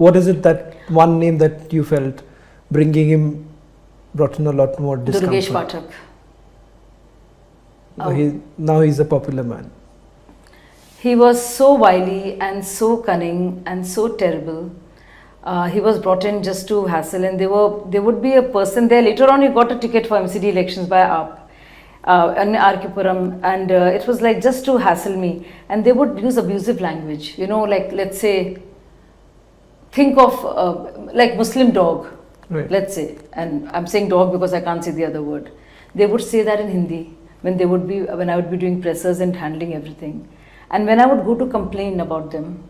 What is it that one name that you felt bringing him brought in a lot more discomfort? Durgesh Pathak. Now he's a popular man. He was so wily and so cunning and so terrible. He was brought in just to hassle, and there would be a person there. Later on, he got a ticket for MCD elections by AAP in Arkipuram, and it was like just to hassle me. And they would use abusive language, you know, like let's say, think of like Muslim dog, right. Let's say, and I'm saying dog because I can't say the other word. They would say that in Hindi when I would be doing pressers and handling everything. And when I would go to complain about them,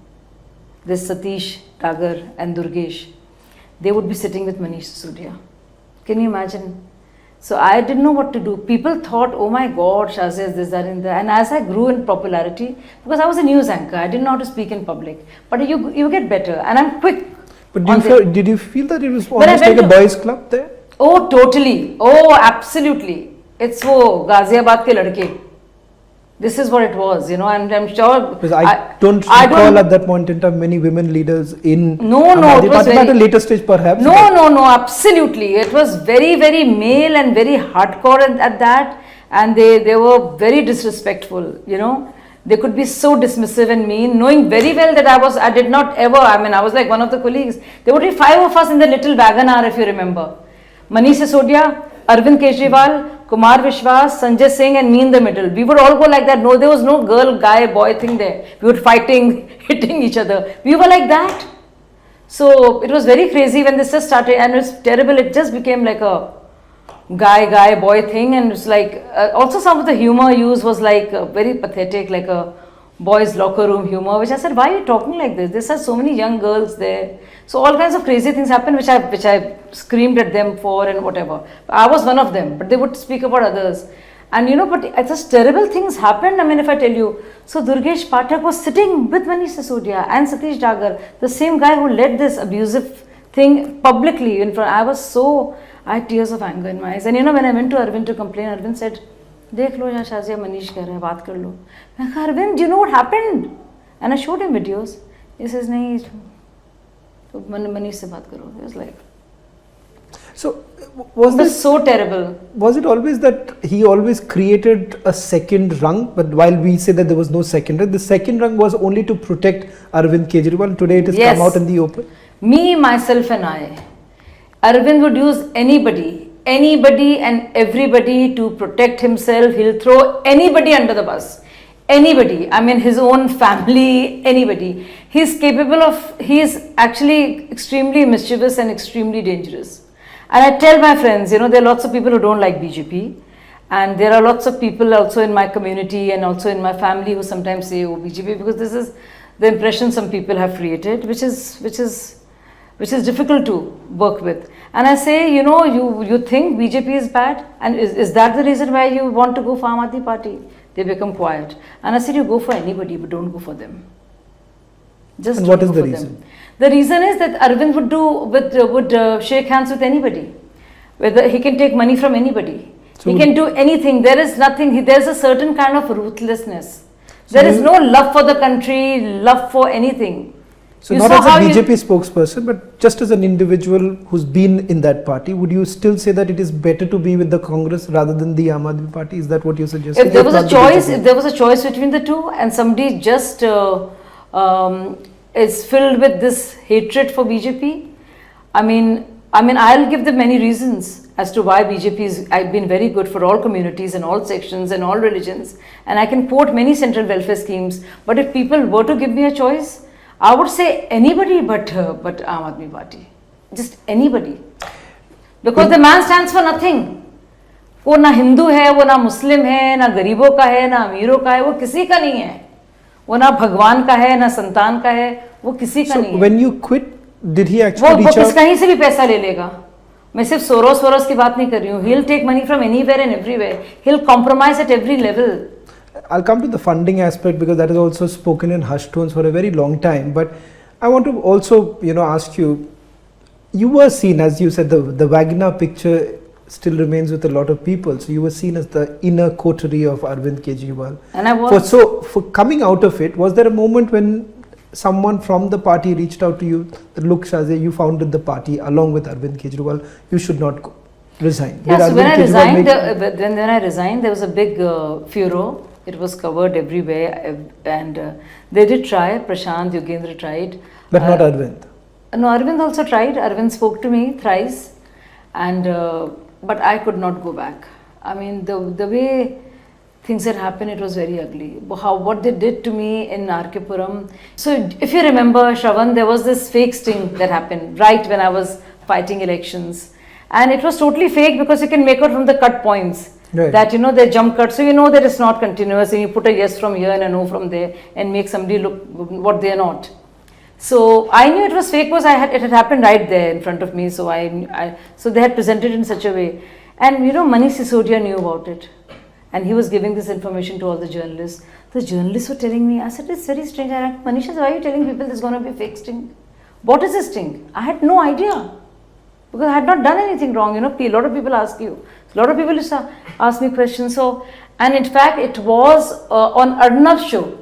this Satish, Tagar and Durgesh, they would be sitting with Manish Sisodia. Can you imagine? So I didn't know what to do. People thought, oh my God, Shazia is this, that and that. And as I grew in popularity, because I was a news anchor, I didn't know how to speak in public. But you get better, and I'm quick. But did you feel that it was almost like a boys' club there? Oh, totally. Oh, absolutely. It's wo Ghaziabad ke ladke. This is what it was, you know, and I'm sure. Because I don't recall at that point in time many women leaders in. No, it was at a later stage perhaps. No, absolutely. It was very, very male and very hardcore at that, and they were very disrespectful, you know. They could be so dismissive and mean, knowing very well that I was like one of the colleagues. There would be 5 of us in the little wagoner, if you remember. Manish Sisodia, Arvind Kejriwal, Kumar Vishwas, Sanjay Singh, and me in the middle. We would all go like that. No, there was no girl, guy, boy thing there. We were fighting, hitting each other. We were like that. So it was very crazy when this just started, and it was terrible. It just became like a guy, boy thing, and it's like also some of the humor used was like very pathetic, like a boys' locker room humor. Which I said, why are you talking like this? There are so many young girls there. So all kinds of crazy things happened, which I screamed at them for and whatever. I was one of them, but they would speak about others. And you know, but just terrible things happened. I mean, if I tell you, so Durgesh Pathak was sitting with Manish Sisodia and Satish Dagar, the same guy who led this abusive thing publicly in front. I had tears of anger in my eyes. And you know, when I went to Arvind to complain, Arvind said, "Dekh lo, yahan Shazia Manish keh rahe hai, baat kar lo." I said, "Arvind, do you know what happened?" And I showed him videos. He says, "Nahi, Manish se baat karo." He was like, so it was so terrible. Was it always that he always created a second rung? But while we say that there was no second rung, the second rung was only to protect Arvind Kejriwal. Today it has come out in the open. Me, myself and I. Arvind would use anybody and everybody to protect himself. He'll throw anybody under the bus. Anybody. I mean, his own family, anybody. He is actually extremely mischievous and extremely dangerous. And I tell my friends, you know, there are lots of people who don't like BJP. And there are lots of people also in my community and also in my family who sometimes say, oh, BJP, because this is the impression some people have created, which is difficult to work with. And I say, you know, you think BJP is bad, and is that the reason why you want to go for Aam Admi Party? They become quiet. And I said, you go for anybody, but don't go for them. Just and what is the reason? Them. The reason is that Arvind would shake hands with anybody. Whether he can take money from anybody. So he can do anything. There is nothing. There's a certain kind of ruthlessness. There is no love for the country, love for anything. So not as a BJP spokesperson, but just as an individual who's been in that party, would you still say that it is better to be with the Congress rather than the Aam Admi Party? Is that what you're suggesting? If there was a choice between the two, and somebody just is filled with this hatred for BJP, I mean, I'll give them many reasons as to why BJP I've been very good for all communities and all sections and all religions, and I can quote many central welfare schemes. But if people were to give me a choice, I would say anybody but Aam Admi Party. Just anybody. Because the man stands for nothing. वो ना हिंदू है, वो ना मुस्लिम है, ना गरीबों का है, ना अमीरों का है, वो किसी का नहीं है. वो ना भगवान का है, ना संतान का है, वो किसी का नहीं है. When you quit, did he actually reach out? वो कहीं से भी पैसा ले लेगा. मैं सिर्फ सोरोस की बात नहीं कर रही हूँ. He'll take money from anywhere and everywhere. He'll compromise at every level. I'll come to the funding aspect because that is also spoken in hushed tones for a very long time. But I want to also, ask you, you were seen, as you said, the Wagner picture still remains with a lot of people. So you were seen as the inner coterie of Arvind Kejriwal. And I was. For coming out of it, was there a moment when someone from the party reached out to you that, look, Shazia, you founded the party along with Arvind Kejriwal, you should not resign. Yeah, so Arvind when I Kejriwal resigned, made- when I resigned, there was a big furor. It was covered everywhere, and they did try. Prashant, Yogendra tried. but not Arvind. No, Arvind also tried. Arvind spoke to me thrice, and but I could not go back. I mean, the way things had happened, it was very ugly. What they did to me in RK Puram. So if you remember, Shravan, there was this fake sting that happened right when I was fighting elections, and it was totally fake because you can make out from the cut points. Right. That they jump cut, so you know that it's not continuous, and you put a yes from here and a no from there and make somebody look what they are not. So I knew it was fake because it had happened right there in front of me. So so they had presented it in such a way, and Manish Sisodia knew about it, and he was giving this information to all the journalists. The journalists were telling me, I said, it's very strange. I asked, Manish, why are you telling people there's going to be a fake sting? What is this sting? I had no idea because I had not done anything wrong. A lot of people ask you. A lot of people used to ask me questions. So, and in fact, it was on Arnab's show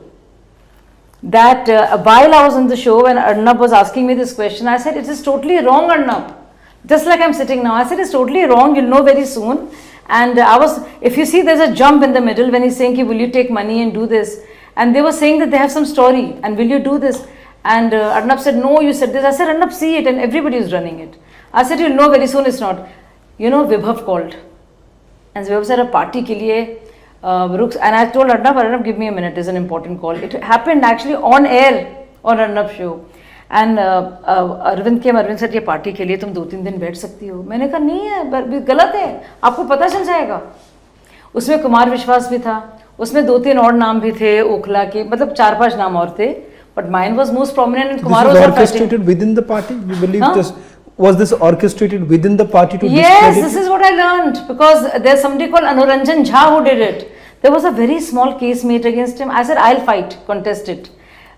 that while I was on the show and Arnab was asking me this question, I said, it is totally wrong, Arnab. Just like I'm sitting now, I said, it's totally wrong. You'll know very soon. And if you see, there's a jump in the middle when he's saying, will you take money and do this? And they were saying that they have some story and will you do this? And Arnab said, no, you said this. I said, Arnab, see it, and everybody is running it. I said, you'll know very soon it's not. Vibhav called. And Vibhav said, a party ke liye, and I told Arnab, give me a minute, there's an important call. It happened actually on air on Arnab's show. And Arvind said, ये party के लिए तुम 2-3 दिन बैठ सकती हो. मैंने कहा नहीं है, गलत है, आपको पता चल जाएगा. उसमें कुमार विश्वास भी था, उसमें 2-3 और नाम भी थे, ओखला के, मतलब 4-5 नाम और थे. But mine was most prominent and Kumar was This was not orchestrated within the party? You believe this? Was this orchestrated within the party to Yes, discredit this is what I learned, because there's somebody called Anuranjan Jha who did it. There was a very small case made against him. I said, I'll fight, contest it.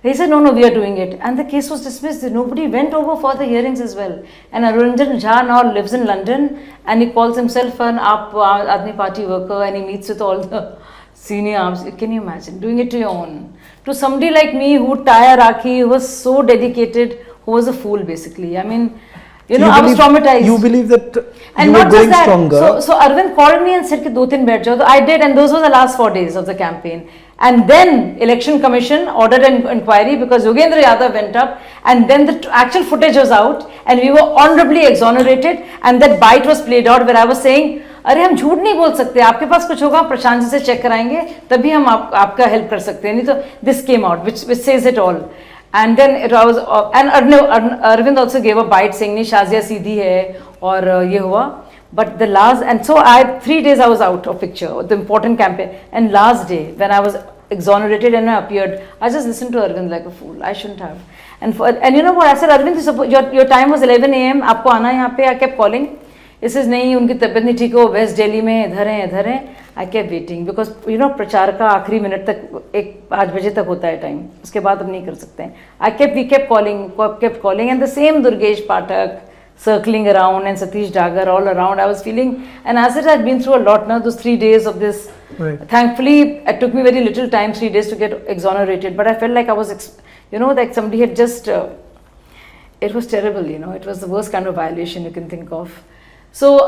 He said, no, we are doing it. And the case was dismissed. Nobody went over for the hearings as well. And Anuranjan Jha now lives in London, and he calls himself an Aam Admi Party worker, and he meets with all the senior arms. Can you imagine doing it to your own? To somebody like me who tie a Rakhi, who was so dedicated, who was a fool basically. I mean, I was traumatized. You believe that and you were not going just that. stronger? So Arvind called me and said, ki 2-3 baith jao. So I did, and those were the last 4 days of the campaign. And then Election Commission ordered an inquiry because Yogendra Yadav went up, and then the actual footage was out, and we were honorably exonerated, and that bite was played out where I was saying, अरे हम झूठ नहीं बोल सकते, आपके पास कुछ होगा प्रशांत जी से चेक कराएंगे तभी हम आपका हेल्प कर सकते हैं, नहीं तो this came out which says it all. And then it was and Arvind also gave a bite saying नहीं शाजिया सीधी है और ये हुआ. But the last, and so 3 days I was out of picture, the important campaign, and last day when I was exonerated and I appeared, I just listened to Arvind like a fool. I shouldn't have. And you know what I said, Arvind, your time was 11 a.m. आपको आना यहाँ पे. I kept calling. He says नहीं उनकी तबीयत नहीं ठीक हो, वेस्ट दिल्ली में इधर हैं. I kept waiting because प्रचार का आखिरी मिनट तक 5 बजे तक होता है टाइम, उसके बाद अब नहीं कर सकते हैं. We kept calling, and the same Durgesh Pathak circling around and Satish Dagar all around. I was feeling, and as it had been through a lot now, those 3 days of this. Right. Thankfully, it took me very little time, 3 days to get exonerated. But I felt like I was, like somebody had just. It was terrible, It was the worst kind of violation you can think of. So,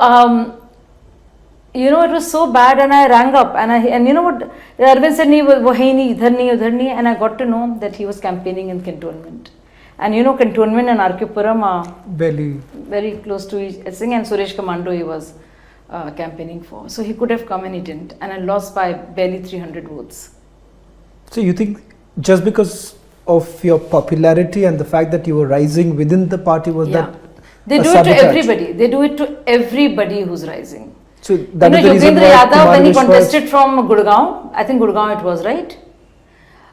it was so bad, and I rang up, and you know what? Arvind said, "Nahi, wo hai nahi, idhar nahi, udhar nahi," and I got to know that he was campaigning in cantonment. And cantonment and RK Puram are very close to each other, and Suresh Commando he was campaigning for. So he could have come and he didn't, and I lost by barely 300 votes. So you think just because of your popularity and the fact that you were rising within the party was that they do it to everybody. They do it to everybody who's rising. So that is the reason Yogendra why Yadav, when he contested from Gurgaon, I think Gurgaon it was, right?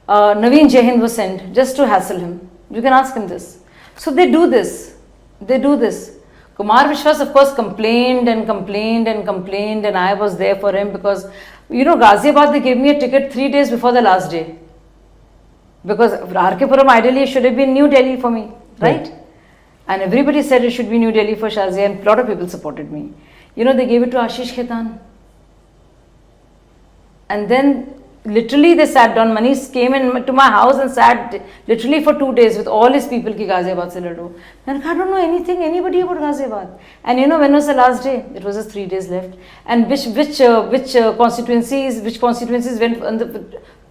Naveen Jahind was sent just to hassle him. You can ask him this. So they do this. Kumar Vishwas, of course, complained, and I was there for him because, Ghaziabad, they gave me a ticket 3 days before the last day. Because RK Puram ideally should have been New Delhi for me, right? And everybody said it should be New Delhi for Shazia, and a lot of people supported me. They gave it to Ashish Khaitan. And then literally they sat down. Manish came in to my house and sat literally for 2 days with all his people ki Ghaziabad se lado. And I don't know anybody about Ghaziabad. And you know when was the last day? It was just 3 days left. And which constituencies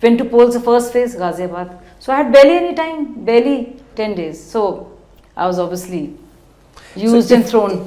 went to polls the first phase? Ghaziabad. So I had barely any time, barely 10 days. So I was obviously used and thrown.